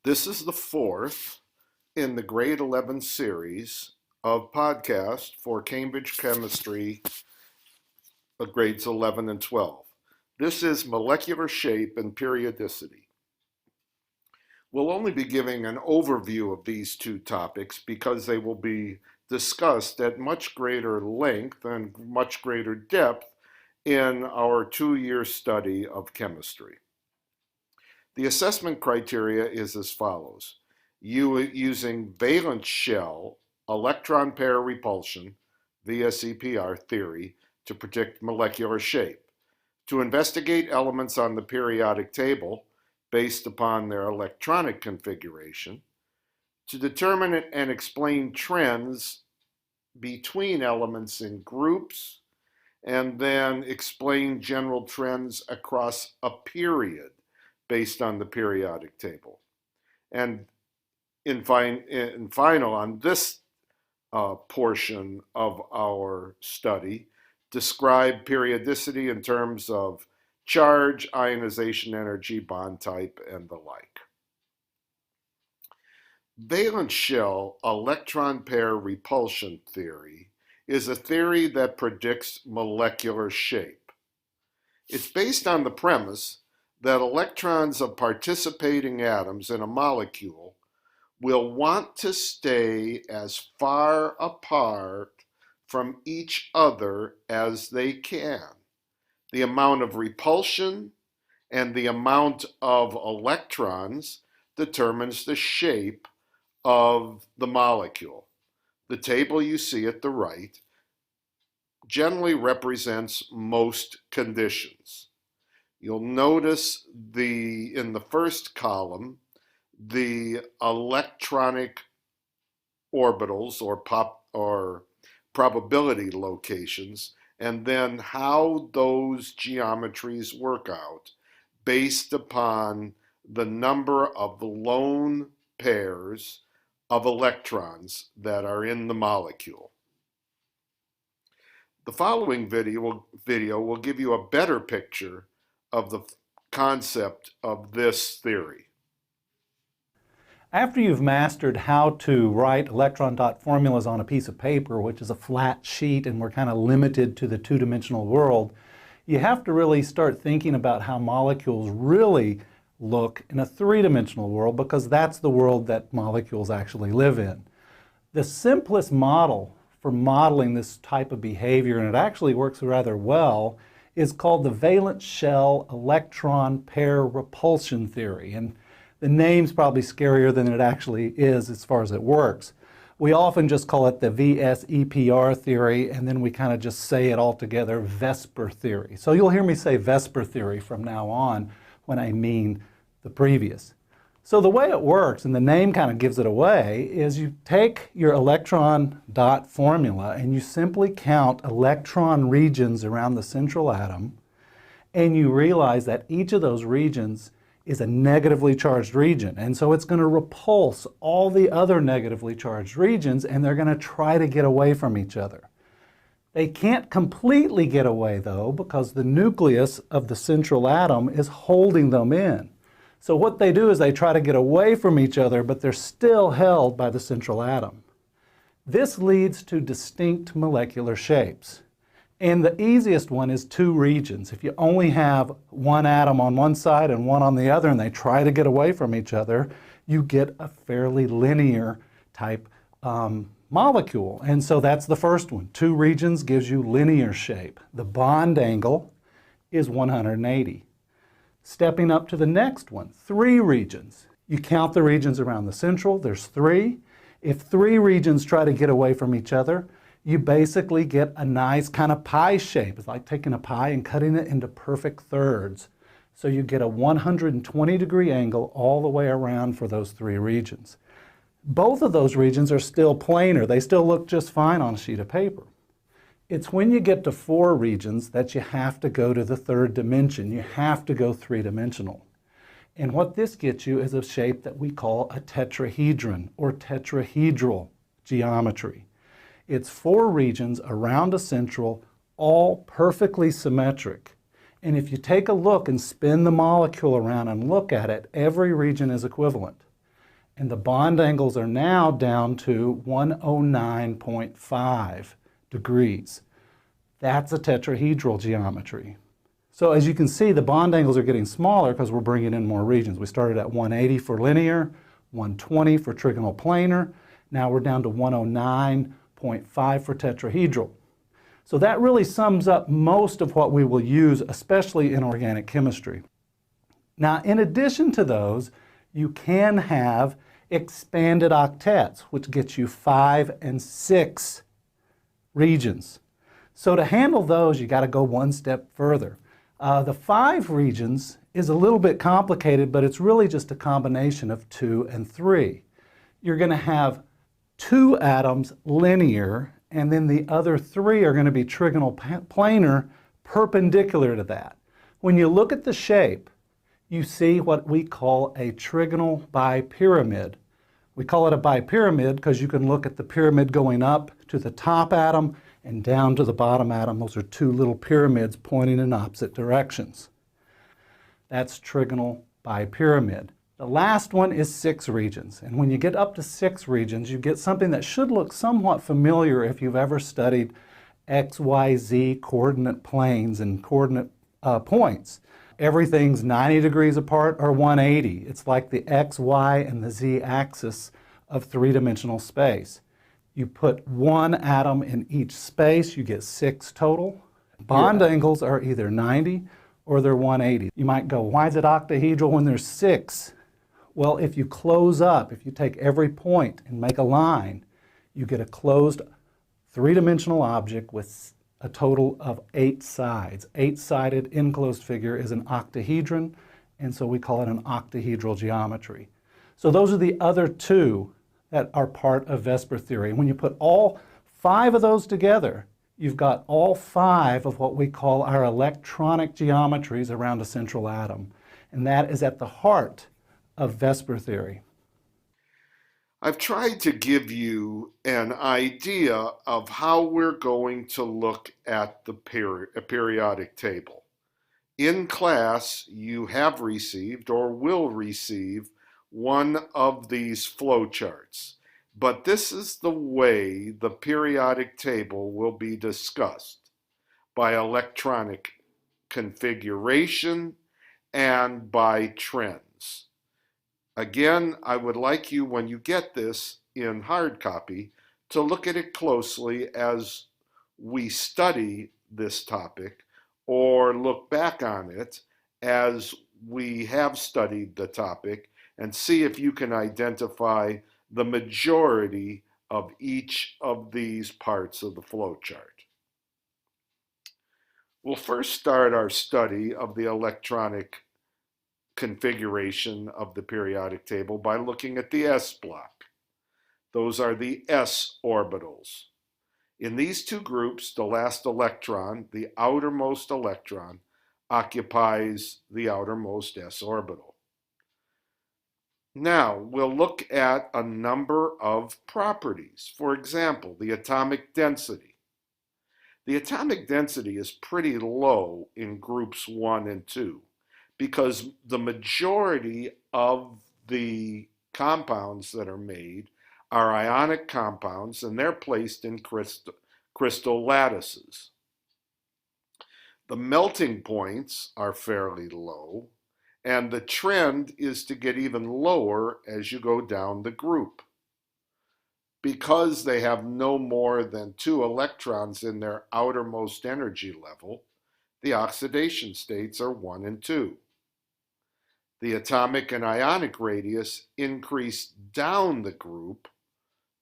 This is the fourth in the grade 11 series of podcast for Cambridge Chemistry grades 11 and 12. This is molecular shape and periodicity. We'll only be giving an overview of these two topics because they will be discussed at much greater length and much greater depth in our 2-year study of chemistry. The assessment criteria is as follows. Using valence shell electron pair repulsion, VSEPR theory, to predict molecular shape, to investigate elements on the periodic table based upon their electronic configuration, to determine and explain trends between elements in groups, and then explain general trends across a period based on the periodic table. And in final, on this portion of our study, describe periodicity in terms of charge, ionization energy, bond type, and the like. Valence shell electron pair repulsion theory is a theory that predicts molecular shape. It's based on the premise that electrons of participating atoms in a molecule will want to stay as far apart from each other as they can. The amount of repulsion and the amount of electrons determines the shape of the molecule. The table you see at the right generally represents most conditions. You'll notice in the first column, the electronic orbitals or probability locations, and then how those geometries work out based upon the number of lone pairs of electrons that are in the molecule. The following video will give you a better picture of the concept of this theory. After you've mastered how to write electron dot formulas on a piece of paper, which is a flat sheet and we're kind of limited to the two-dimensional world, you have to really start thinking about how molecules really look in a three-dimensional world, because that's the world that molecules actually live in. The simplest model for modeling this type of behavior, and it actually works rather well, is called the valence shell electron pair repulsion theory. And the name's probably scarier than it actually is as far as it works. We often just call it the VSEPR theory, and then we kind of just say it all together, VSEPR theory. So you'll hear me say VSEPR theory from now on when I mean the previous. So the way it works, and the name kind of gives it away, is you take your electron dot formula and you simply count electron regions around the central atom, and you realize that each of those regions is a negatively charged region. And so it's going to repulse all the other negatively charged regions, and they're going to try to get away from each other. They can't completely get away, though, because the nucleus of the central atom is holding them in. So what they do is they try to get away from each other, but they're still held by the central atom. This leads to distinct molecular shapes. And the easiest one is two regions. If you only have one atom on one side and one on the other, and they try to get away from each other, you get a fairly linear type molecule. And so that's the first one. Two regions gives you linear shape. The bond angle is 180. Stepping up to the next one, three regions. You count the regions around the central, there's three. If three regions try to get away from each other, you basically get a nice kind of pie shape. It's like taking a pie and cutting it into perfect thirds. So you get a 120-degree angle all the way around for those three regions. Both of those regions are still planar. They still look just fine on a sheet of paper. It's when you get to four regions that you have to go to the third dimension. You have to go three-dimensional. And what this gets you is a shape that we call a tetrahedron or tetrahedral geometry. It's four regions around a central, all perfectly symmetric. And if you take a look and spin the molecule around and look at it, every region is equivalent. And the bond angles are now down to 109.5 degrees. That's a tetrahedral geometry. So as you can see, the bond angles are getting smaller because we're bringing in more regions. We started at 180 for linear, 120 for trigonal planar. Now we're down to 109.5 for tetrahedral. So that really sums up most of what we will use, especially in organic chemistry. Now, in addition to those, you can have expanded octets, which gets you 5 and 6 regions. So to handle those, you got to go one step further. The 5 regions is a little bit complicated, but it's really just a combination of 2 and 3. You're going to have 2 atoms linear, and then the other 3 are going to be trigonal planar perpendicular to that. When you look at the shape, you see what we call a trigonal bipyramid. We call it a bipyramid because you can look at the pyramid going up to the top atom and down to the bottom atom. Those are 2 little pyramids pointing in opposite directions. That's trigonal bipyramid. The last one is 6 regions. And when you get up to 6 regions, you get something that should look somewhat familiar if you've ever studied XYZ coordinate planes and coordinate points. Everything's 90 degrees apart or 180. It's like the X, Y, and the Z axis of 3-dimensional space. You put 1 atom in each space, you get 6 total. Bond angles are either 90 or they're 180. You might go, why is it octahedral when there's 6? Well, if you close up, if you take every point and make a line, you get a closed 3-dimensional object with a total of 8 sides. 8-sided enclosed figure is an octahedron, and so we call it an octahedral geometry. So those are the other 2 that are part of VSEPR theory. When you put all 5 of those together, you've got all 5 of what we call our electronic geometries around a central atom. And that is at the heart of VSEPR theory. I've tried to give you an idea of how we're going to look at the periodic table. In class, you have received or will receive one of these flowcharts, but this is the way the periodic table will be discussed, by electronic configuration and by trends. Again, I would like you, when you get this in hard copy, to look at it closely as we study this topic, or look back on it as we have studied the topic, and see if you can identify the majority of each of these parts of the flowchart. We'll first start our study of the electronic configuration of the periodic table by looking at the s block. Those are the s orbitals. In these 2 groups, the last electron, the outermost electron, occupies the outermost s orbital. Now, we'll look at a number of properties. For example, the atomic density. The atomic density is pretty low in groups 1 and 2 because the majority of the compounds that are made are ionic compounds, and they're placed in crystal lattices. The melting points are fairly low, and the trend is to get even lower as you go down the group. Because they have no more than 2 electrons in their outermost energy level, the oxidation states are 1 and 2. The atomic and ionic radius increase down the group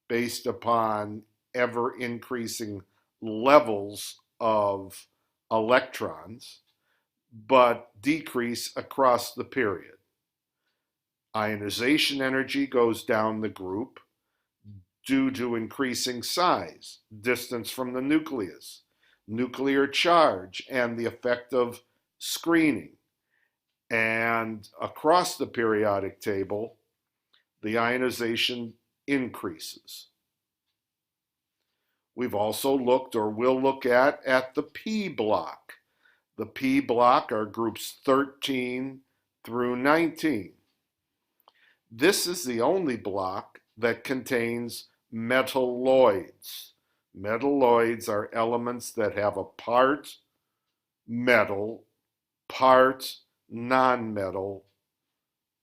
based upon ever increasing levels of electrons, but decrease across the period. Ionization energy goes down the group due to increasing size, distance from the nucleus, nuclear charge, and the effect of screening. And across the periodic table, the ionization increases. We've also looked, or will look at the P block. The P block are groups 13 through 19. This is the only block that contains metalloids. Metalloids are elements that have a part metal, part nonmetal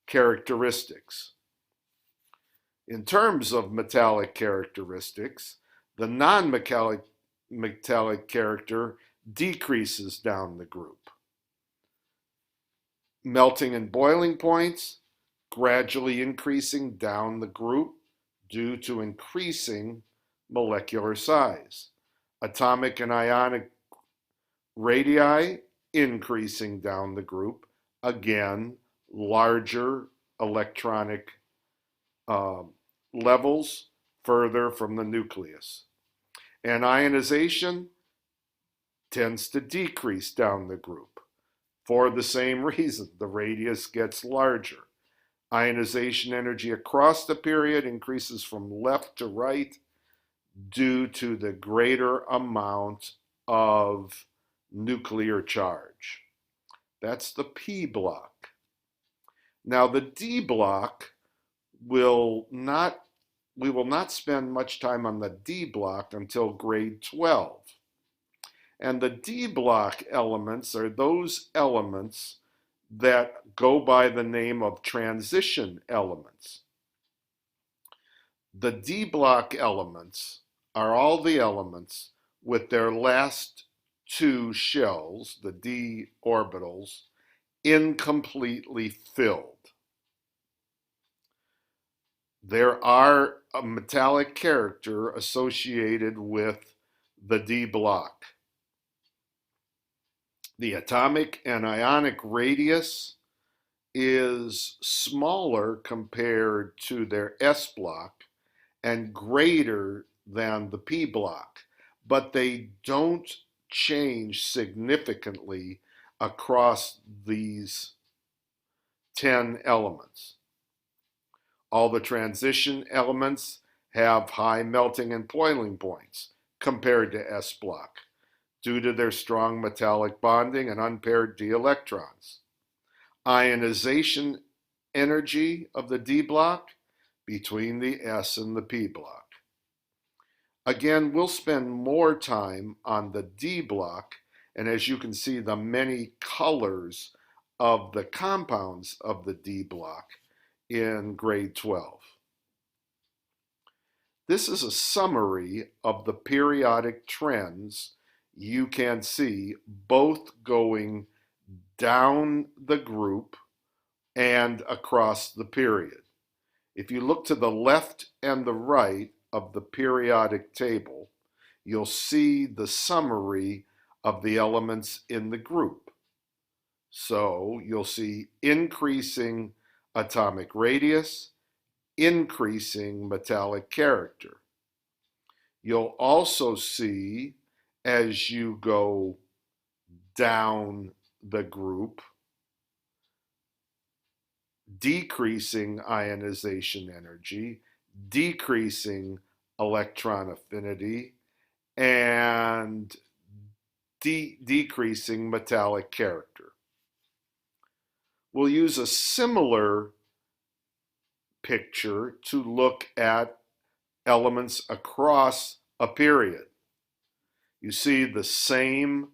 characteristics. In terms of metallic characteristics, the non-metallic character decreases down the group. Melting and boiling points gradually increasing down the group due to increasing molecular size. Atomic and ionic radii increasing down the group, again, larger electronic uh, levels further from the nucleus. And ionization tends to decrease down the group for the same reason. The radius gets larger. Ionization energy across the period increases from left to right due to the greater amount of nuclear charge. That's the P block. Now the D block we will not spend much time on the D block until grade 12. And the D block elements are those elements that go by the name of transition elements. The D block elements are all the elements with their last two shells, the D orbitals, incompletely filled. There are a metallic character associated with the D block. The atomic and ionic radius is smaller compared to their S block and greater than the P block, but they don't change significantly across these 10 elements. All the transition elements have high melting and boiling points compared to S block due to their strong metallic bonding and unpaired d electrons. Ionization energy of the D block between the S and the P block. Again, we'll spend more time on the D block, and as you can see, the many colors of the compounds of the D block in grade 12. This is a summary of the periodic trends you can see both going down the group and across the period. If you look to the left and the right of the periodic table, you'll see the summary of the elements in the group. So you'll see increasing atomic radius, increasing metallic character. You'll also see, as you go down the group, decreasing ionization energy, decreasing electron affinity, and decreasing metallic character. We'll use a similar picture to look at elements across a period. You see the same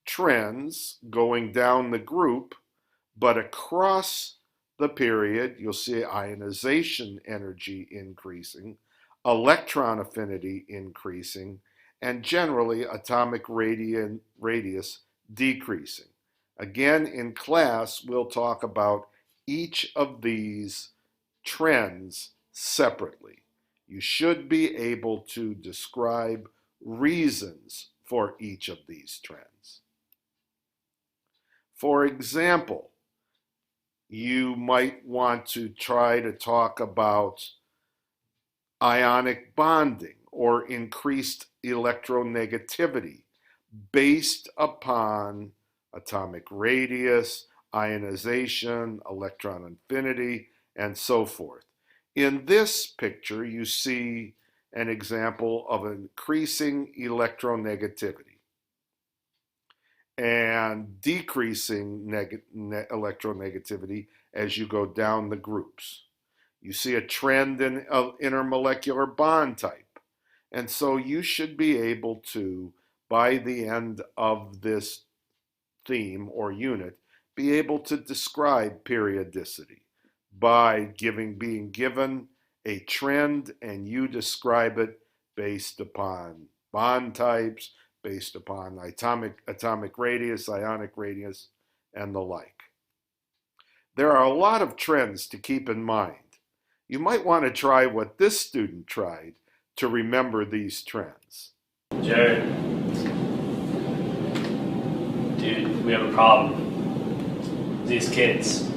trends going down the group, but across the period, you'll see ionization energy increasing, electron affinity increasing, and generally atomic radius decreasing. Again, in class, we'll talk about each of these trends separately. You should be able to describe reasons for each of these trends. For example, you might want to try to talk about ionic bonding or increased electronegativity based upon atomic radius, ionization, electron affinity, and so forth. In this picture, you see an example of increasing electronegativity and decreasing electronegativity as you go down the groups. You see a trend in intermolecular bond type. And so you should be able to, by the end of this theme or unit, be able to describe periodicity by being given a trend, and you describe it based upon bond types, based upon atomic radius, ionic radius, and the like. There are a lot of trends to keep in mind. You might want to try what this student tried to remember these trends. Jared, dude, we have a problem. These kids,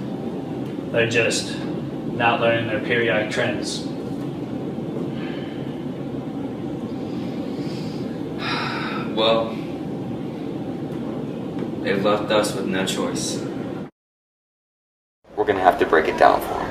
they're just not learning their periodic trends. Well, they left us with no choice. We're gonna have to break it down for them.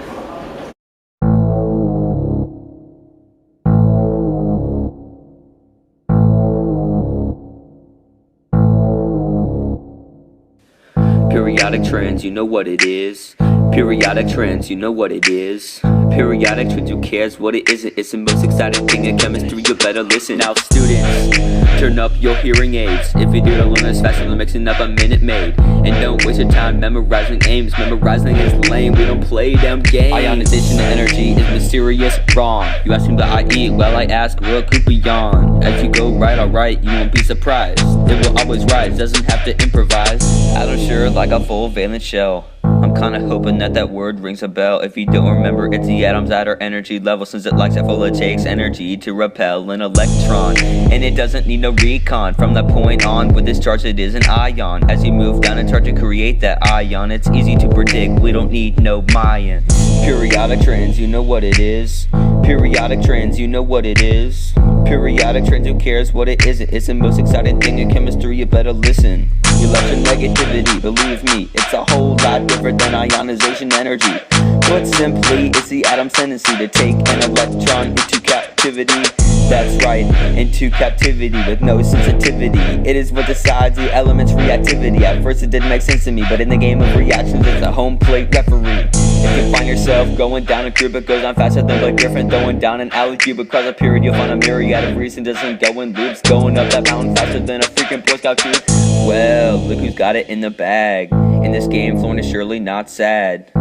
Periodic trends, you know what it is. Periodic trends, you know what it is. Periodic trends, who cares what it isn't? It's the most exciting thing in chemistry, you better listen. Now students, turn up your hearing aids. If you do to learn this faster than mixing up a Minute Maid. And don't waste your time memorizing aims. Memorizing is lame, we don't play them games. Ionization energy is mysterious, wrong. You ask me what I eat, well I ask, what could be on? As you go right, alright, you won't be surprised. It will always rise, doesn't have to improvise. Atoms sure like a full valence shell. I'm kinda hoping that word rings a bell. If you don't remember, it's the atoms at our energy level. Since it likes it full, it takes energy to repel an electron. And it doesn't need no recon. From that point on, with this charge it is an ion. As you move down in charge to create that ion, it's easy to predict, we don't need no Mayan. Periodic trends, you know what it is. Periodic trends, you know what it is. Periodic trends, who cares what it isn't? It's the most exciting thing in chemistry, you better listen. Electronegativity, believe me, it's a whole lot different than ionization energy. Put simply, it's the atom's tendency to take an electron into captivity. That's right, into captivity with no sensitivity. It is what decides the element's reactivity. At first it didn't make sense to me, but in the game of reactions it's a home plate referee. If you find yourself going down a group, it goes on faster than Blake Griffin throwing down an alley-oop across a period. You'll find a myriad of reasons, doesn't go in loops, going up that mountain faster than a freaking Boy Scout troop. Well, look who's got it in the bag. In this game, Florin is surely not sad.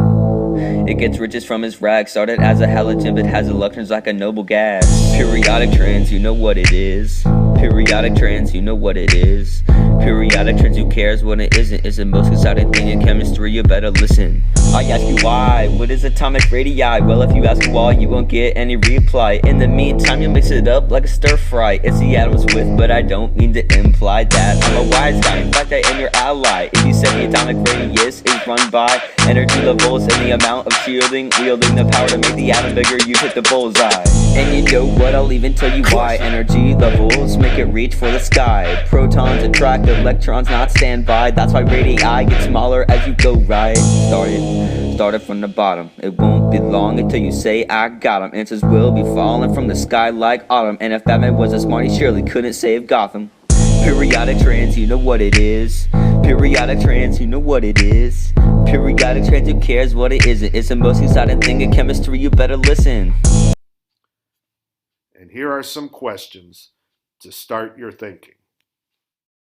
It gets riches from his rags. Started as a halogen, but has electrons like a noble gas. Periodic trends, you know what it is. Periodic trends, you know what it is. Periodic trends, who cares what it isn't? It's the most exciting thing in chemistry, you better listen. I ask you why, what is atomic radii? Well, if you ask why, you won't get any reply. In the meantime, you mix it up like a stir fry. It's the atoms with, but I don't mean to imply that I'm a wise guy. In fact, I am your ally. If you said the atomic radius is run by energy levels and the amount of shielding, wielding the power to make the atom bigger, you hit the bullseye. And you know what, I'll even tell you why. Energy levels make it reach for the sky. Protons attract electrons, not stand by. That's why radii get smaller as you go right. Started from the bottom. It won't be long until you say I got 'em. Answers will be falling from the sky like autumn. And if Batman was a smart, he surely couldn't save Gotham. Periodic trends, you know what it is. Periodic trends, you know what it is. Periodic trends, who cares what it isn't? It's the most exciting thing in chemistry, you better listen. And here are some questions to start your thinking.